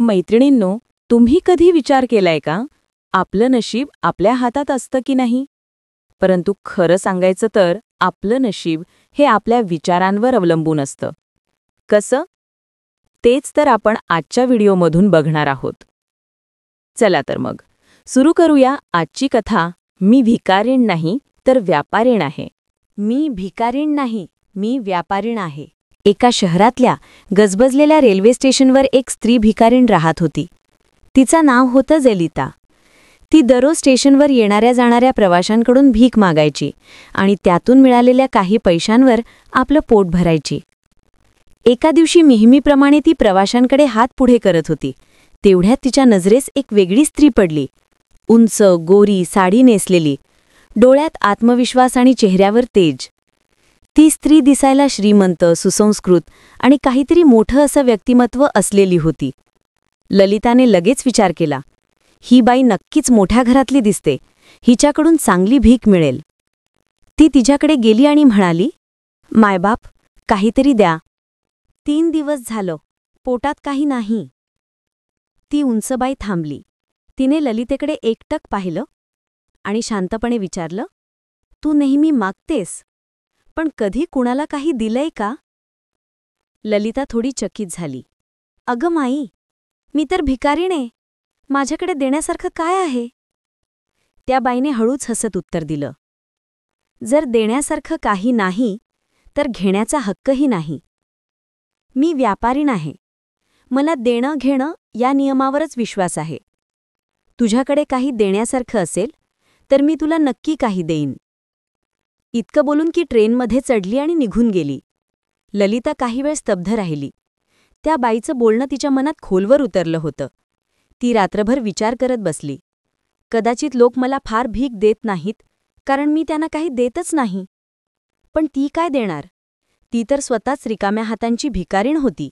मैत्रिणींनो, तुम्ही कधी विचार केलाय का आपलं नशीब आपल्या हातात असतं की नाही? परंतु खरं सांगायचं तर आपलं नशीब हे आपल्या विचारांवर अवलंबून असतं. कसं? तेच तर आपण आजच्या व्हिडिओमधून बघणार आहोत. चला तर मग सुरू करूया आजची कथा. मी भिकारीण नाही तर व्यापारीण आहे. मी भिकारीण नाही, मी व्यापारीण आहे. एका शहरातल्या गजबजलेल्या रेल्वे स्टेशनवर एक स्त्री भिकारीण राहत होती. तिचं नाव होतं जेलिता. ती दररोज स्टेशनवर येणाऱ्या जाणाऱ्या प्रवाशांकडून भीक मागायची आणि त्यातून मिळालेल्या काही पैशांवर आपलं पोट भरायची. एका दिवशी नेहमीप्रमाणे ती प्रवाशांकडे हात पुढे करत होती. तेवढ्यात तिच्या नजरेस एक वेगळी स्त्री पडली. उंच, गोरी, साडी नेसलेली, डोळ्यात आत्मविश्वास आणि चेहऱ्यावर तेज. ती स्त्री दिसायला श्रीमंत, सुसंस्कृत आणि काहीतरी मोठं असं व्यक्तिमत्व असलेली होती. ललिताने लगेच विचार केला, ही बाई नक्कीच मोठ्या घरातली दिसते, हिच्याकडून चांगली भीक मिळेल. ती तिच्याकडे गेली आणि म्हणाली, मायबाप, काहीतरी द्या. 3 दिवस झालं, पोटात काही नाही. ती उंच बाई थांबली. तिने ललितेकडे एकटक पाहिलं आणि शांतपणे विचारलं, तू नेहमी मागतेस, पण कधी कुणाला काही दिलंय का? ललिता थोडी चकित झाली. अगं माई, मी तर भिकारीण आहे, माझ्याकडे देण्यासारखं काय आहे? त्या बाईने हळूच हसत उत्तर दिलं, जर देण्यासारखं काही नाही तर घेण्याचा हक्कही नाही. मी व्यापारीण आहे, मला देणं घेणं या नियमावरच विश्वास आहे. तुझ्याकडे काही देण्यासारखं असेल तर मी तुला नक्की काही देईन. इतकं बोलून की ट्रेनमध्ये चढली आणि निघून गेली. ललिता काही वेळ स्तब्ध राहिली. त्या बाईचं बोलणं तिच्या मनात खोलवर उतरलं होतं. ती रात्रभर विचार करत बसली. कदाचित लोक मला फार भीक देत नाहीत, कारण मी त्यांना काही देतच नाही. पण ती काय देणार? ती तर स्वतःच रिकाम्या हातांची भिकारीण होती.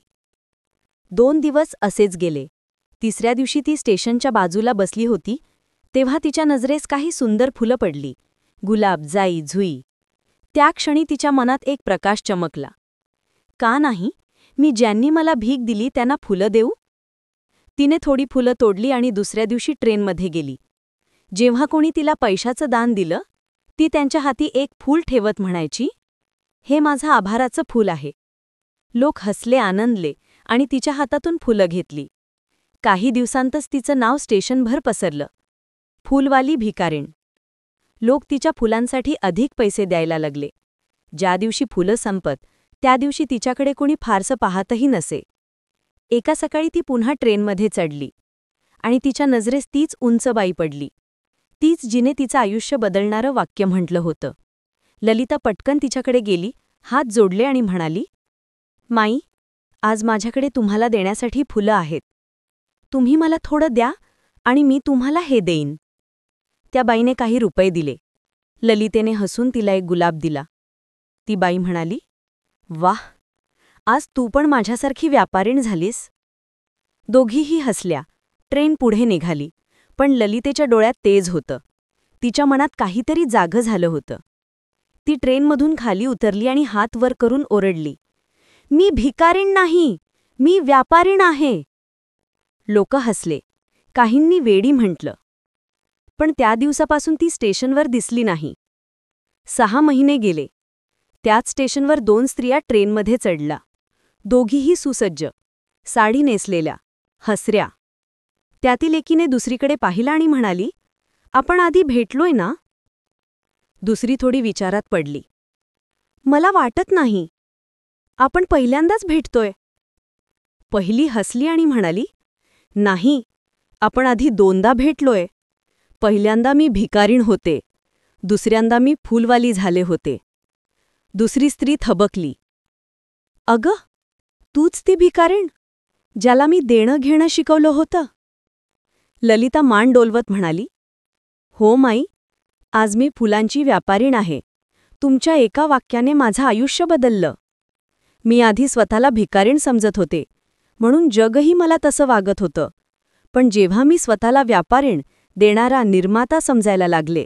2 दिवस असेच गेले. तिसऱ्या दिवशी ती स्टेशनच्या बाजूला बसली होती, तेव्हा तिच्या नजरेस काही सुंदर फुलं पडली. गुलाब, जाई, जुई. त्या क्षणी तिच्या मनात एक प्रकाश चमकला. का नाही, मी ज्यांनी मला भीक दिली त्यांना फुलं देऊ? तिने थोडी फुलं तोडली आणि दुसऱ्या दिवशी ट्रेनमध्ये गेली. जेव्हा कोणी तिला पैशाचं दान दिलं, ती त्यांच्या हाती एक फूल ठेवत म्हणायची, हे माझं आभाराचं फूल आहे. लोक हसले, आनंदले आणि तिच्या हातातून फुलं घेतली. काही दिवसांतच तिचं नाव स्टेशनभर पसरलं, फूलवाली भिकारीण. लोक तिच्या फुलांसाठी अधिक पैसे द्यायला लागले. ज्या दिवशी फुलं संपत त्या दिवशी तिच्याकडे कोणी फारसं पाहतही नसे. एका सकाळी ती पुन्हा ट्रेनमध्ये चढली आणि तिच्या नजरेस तीच उंच बाई पडली, तीच जिने तिचं आयुष्य बदलणारं वाक्य म्हटलं होतं. ललिता पटकन तिच्याकडे गेली, हात जोडले आणि म्हणाली, माई, आज माझ्याकडे तुम्हाला देण्यासाठी फुलं आहेत. तुम्ही मला थोडं द्या आणि मी तुम्हाला हे देईन. त्या बाईने काही रुपये दिले. ललितेने हसून तिला एक गुलाब दिला. ती बाई म्हणाली, वाह, आज तू पण माझ्यासारखी व्यापारीण झालीस. दोघीही हसल्या. ट्रेन पुढे निघाली, पण ललितेच्या डोळ्यात तेज होतं. तिच्या मनात काहीतरी जागं झालं होतं. ती ट्रेनमधून खाली उतरली आणि हात वर करून ओरडली, मी भिकारीण नाही, मी व्यापारीण आहे. लोक हसले, काहींनी वेडी म्हटलं. पण त्या दिवसापासून ती स्टेशनवर दिसली नाही. 6 महिने गेले. त्याच स्टेशनवर 2 स्त्रिया ट्रेनमध्ये चढल्या. दोघीही सुसज्ज, साडी नेसलेल्या, हसऱ्या. त्यातील एकीने दुसरीकडे पाहिलं आणि म्हणाली, आपण आधी भेटलोय ना? दुसरी थोडी विचारात पडली. मला वाटत नाही, आपण पहिल्यांदाच भेटतोय. पहिली हसली आणि म्हणाली, नाही, आपण आधी 2दा भेटलोय. पहिल्यांदा मी भिकारीण होते, दुसऱ्यांदा मी फुलवाली झाले होते. दुसरी स्त्री थबकली, अगं, तूच ती भिकारीण ज्याला मी देणं घेणं शिकवलं होतं? ललिता मान डोलवत म्हणाली, हो माई, आज मी फुलांची व्यापारीण आहे. तुमच्या एका वाक्याने माझं आयुष्य बदललं. मी आधी स्वतःला भिकारीण समजत होते, म्हणून जगही मला तसं वागत होतं. पण जेव्हा मी स्वतःला व्यापारीण, देणारा, निर्माता समजायला लागले,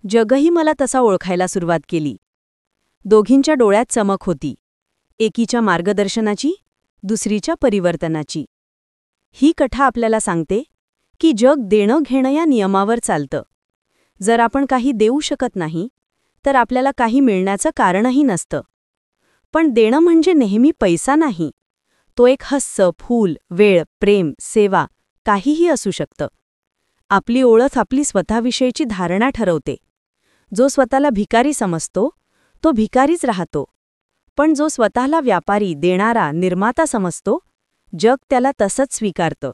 जगही मला तसा ओळखायला सुरुवात केली. दोघींच्या डोळ्यात चमक होती, एकीच्या मार्गदर्शनाची, दुसरीच्या परिवर्तनाची. ही कथा आपल्याला सांगते की जग देणं-घेणं या नियमावर चालतं. जर आपण काही देऊ शकत नाही, तर आपल्याला काही मिळण्याचं कारणही नसतं. पण देणं म्हणजे नेहमी पैसा नाही. तो एक हस्स, फूल, वेळ, प्रेम, सेवा काहीही असू शकतं. आपली ओळख आपली स्वतःविषयीची धारणा ठरवते. जो स्वतःला भिकारी समजतो, तो भिकारीच राहतो. पण जो स्वतःला व्यापारी, देणारा, निर्माता समजतो, जग त्याला तसंच स्वीकारतं.